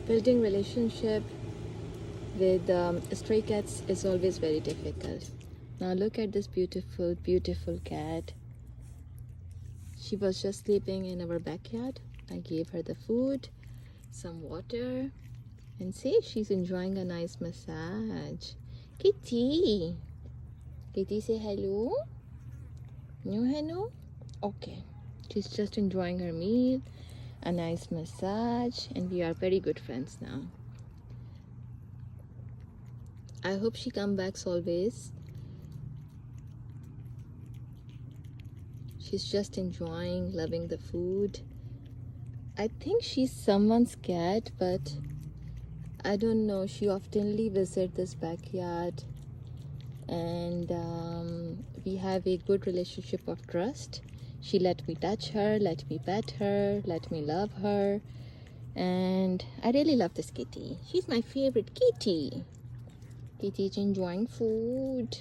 Building relationship with stray cats is always very difficult. Now look at this beautiful, beautiful cat. She was just sleeping in our backyard. I gave her the food, some water, and see, she's enjoying a nice massage. Kitty! Kitty, say hello. No hello? Okay. She's just enjoying her meal, a nice massage, and we are very good friends now. I hope she comes back always. She's just enjoying, loving the food. I think she's someone's cat, but I don't know. She oftenly visits this backyard, and we have a good relationship of trust. She let me touch her, let me pet her, let me love her, and I really love this kitty. She's my favorite kitty. Kitty's enjoying food.